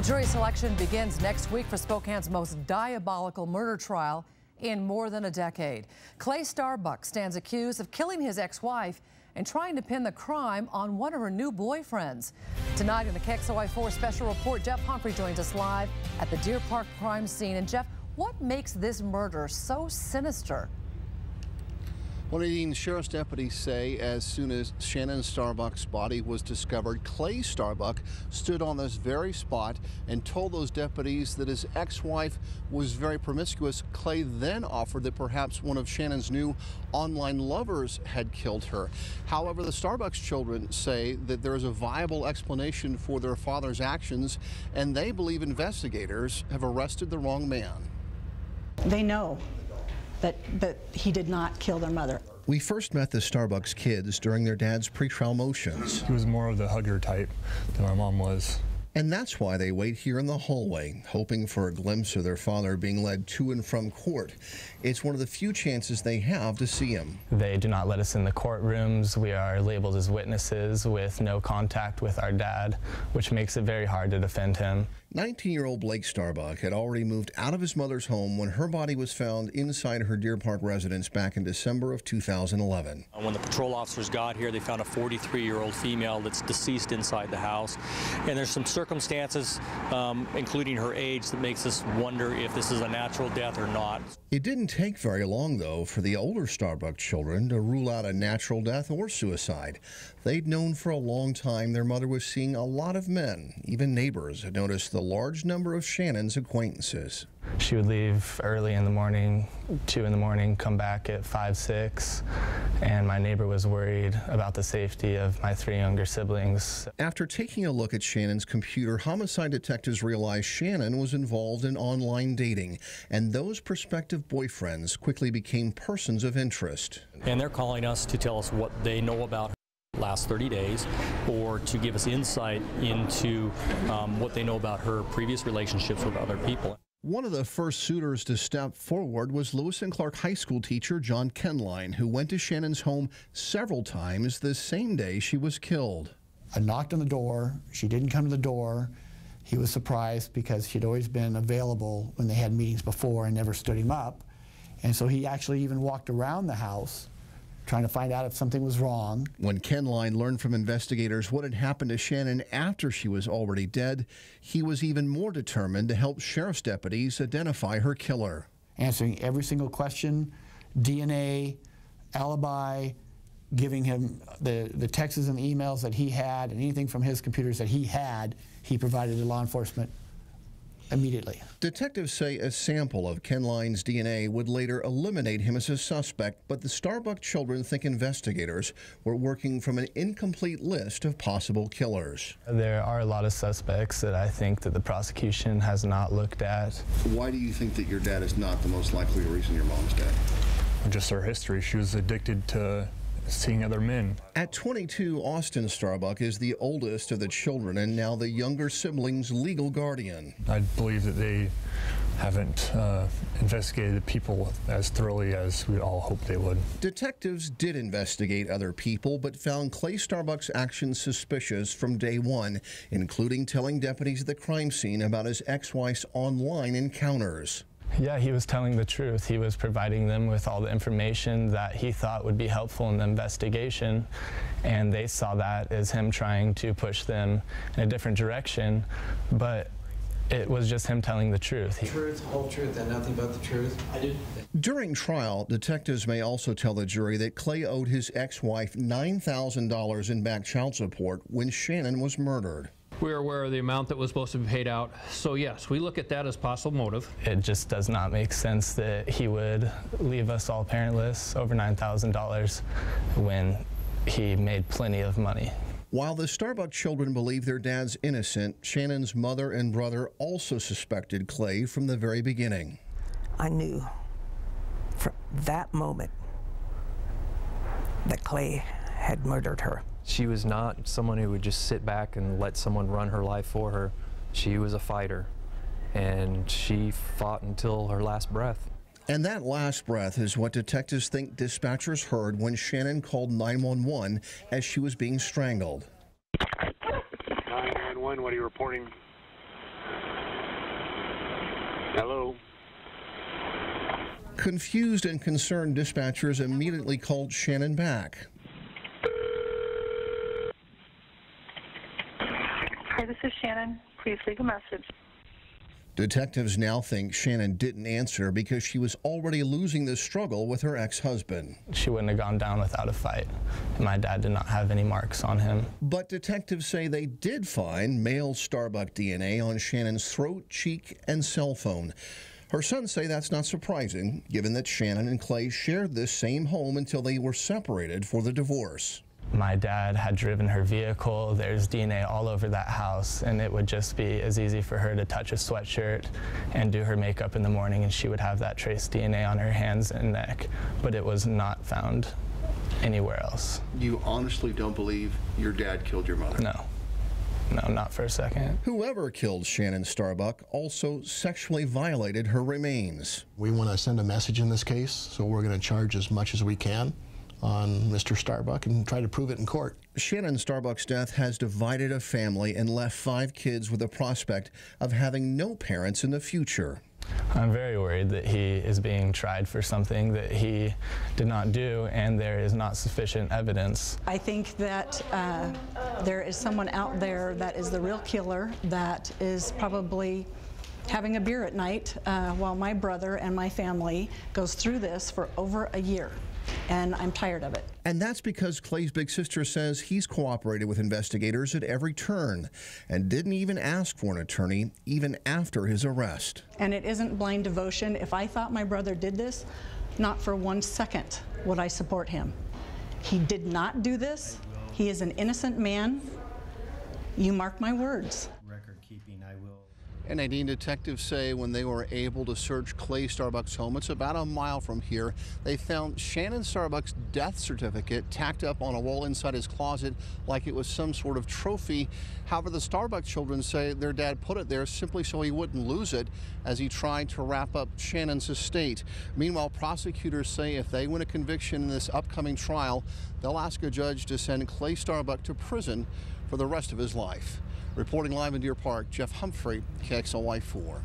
Jury selection begins next week for Spokane's most diabolical murder trial in more than a decade. Clay Starbuck stands accused of killing his ex-wife and trying to pin the crime on one of her new boyfriends. Tonight in the KXLY4 special report, Jeff Humphrey joins us live at the Deer Park crime scene. And Jeff, what makes this murder so sinister? Well, Nadine, sheriff's deputies say as soon as Shannon Starbuck's body was discovered, Clay Starbuck stood on this very spot and told those deputies that his ex-wife was very promiscuous. Clay then offered that perhaps one of Shannon's new online lovers had killed her. However, the Starbuck's children say that there is a viable explanation for their father's actions, and they believe investigators have arrested the wrong man. They know that he did not kill their mother. We first met the Starbucks kids during their dad's pretrial motions. He was more of the hugger type than my mom was. And that's why they wait here in the hallway, hoping for a glimpse of their father being led to and from court. It's one of the few chances they have to see him. They do not let us in the courtrooms. We are labeled as witnesses with no contact with our dad, which makes it very hard to defend him. 19-year-old Blake Starbuck had already moved out of his mother's home when her body was found inside her Deer Park residence back in December of 2011. When the patrol officers got here, they found a 43-year-old female that's deceased inside the house. And there's some circumstances, including her age, that makes us wonder if this is a natural death or not. It didn't take very long, though, for the older Starbuck children to rule out a natural death or suicide. They'd known for a long time their mother was seeing a lot of men. Even neighbors had noticed the large number of Shannon's acquaintances. She would leave early in the morning, 2 in the morning, come back at 5, 6, and my neighbor was worried about the safety of my 3 younger siblings. After taking a look at Shannon's computer, homicide detectives realized Shannon was involved in online dating, and those prospective boyfriends quickly became persons of interest. And they're calling us to tell us what they know about her last 30 days, or to give us insight into what they know about her previous relationships with other people. One of the first suitors to step forward was Lewis and Clark High School teacher John Kenline, who went to Shannon's home several times the same day she was killed. I knocked on the door. She didn't come to the door. He was surprised because she'd always been available when they had meetings before and never stood him up. And so he actually even walked around the house trying to find out if something was wrong. When Kenline learned from investigators what had happened to Shannon after she was already dead, he was even more determined to help sheriff's deputies identify her killer. Answering every single question, DNA, alibi, giving him the texts and the emails that he had, and anything from his computers that he had, he provided to law enforcement immediately. Detectives say a sample of Kenline's DNA would later eliminate him as a suspect, but the Starbuck children think investigators were working from an incomplete list of possible killers. There are a lot of suspects that I think that the prosecution has not looked at. Why do you think that your dad is not the most likely reason your mom's dead? Just her history. She was addicted to seeing other men. At 22, Austin Starbuck is the oldest of the children and now the younger sibling's legal guardian. I believe that they haven't investigated the people as thoroughly as we all hoped they would. Detectives did investigate other people, but found Clay Starbuck's actions suspicious from day one, including telling deputies at the crime scene about his ex-wife's online encounters. Yeah, he was telling the truth. He was providing them with all the information that he thought would be helpful in the investigation, and they saw that as him trying to push them in a different direction, but it was just him telling the truth. Truth, whole truth, and nothing but the truth. I did. During trial, detectives may also tell the jury that Clay owed his ex-wife $9,000 in back child support when Shannon was murdered. We are aware of the amount that was supposed to be paid out, so yes, we look at that as possible motive. It just does not make sense that he would leave us all parentless over $9,000 when he made plenty of money. While the Starbuck children believe their dad's innocent, Shannon's mother and brother also suspected Clay from the very beginning. I knew from that moment that Clay had murdered her. She was not someone who would just sit back and let someone run her life for her. She was a fighter, and she fought until her last breath. And that last breath is what detectives think dispatchers heard when Shannon called 911 as she was being strangled. 911, what are you reporting? Hello. Confused and concerned dispatchers immediately called Shannon back. Hi, this is Shannon. Please leave a message. Detectives now think Shannon didn't answer because she was already losing the struggle with her ex-husband. She wouldn't have gone down without a fight. My dad did not have any marks on him. But detectives say they did find male Starbuck DNA on Shannon's throat, cheek, and cell phone. Her sons say that's not surprising, given that Shannon and Clay shared this same home until they were separated for the divorce. My dad had driven her vehicle. There's DNA all over that house, and it would just be as easy for her to touch a sweatshirt and do her makeup in the morning, and she would have that trace DNA on her hands and neck, but it was not found anywhere else. You honestly don't believe your dad killed your mother? No. No, not for a second. Whoever killed Shannon Starbuck also sexually violated her remains. We want to send a message in this case, so we're going to charge as much as we can on Mr. Starbuck and try to prove it in court. Shannon Starbuck's death has divided a family and left 5 kids with the prospect of having no parents in the future. I'm very worried that he is being tried for something that he did not do, and there is not sufficient evidence. I think that there is someone out there that is the real killer, that is probably having a beer at night while my brother and my family goes through this for over a year. And I'm tired of it. And that's because Clay's big sister says he's cooperated with investigators at every turn and didn't even ask for an attorney even after his arrest. And it isn't blind devotion. If I thought my brother did this, not for 1 second would I support him. He did not do this. He is an innocent man. You mark my words. Record keeping, I will. And Nadine, detectives say when they were able to search Clay Starbuck's home, it's about a mile from here, they found Shannon Starbuck's death certificate tacked up on a wall inside his closet like it was some sort of trophy. However, the Starbuck children say their dad put it there simply so he wouldn't lose it as he tried to wrap up Shannon's estate. Meanwhile, prosecutors say if they win a conviction in this upcoming trial, they'll ask a judge to send Clay Starbuck to prison for the rest of his life. Reporting live in Deer Park, Humphrey, KXLY4.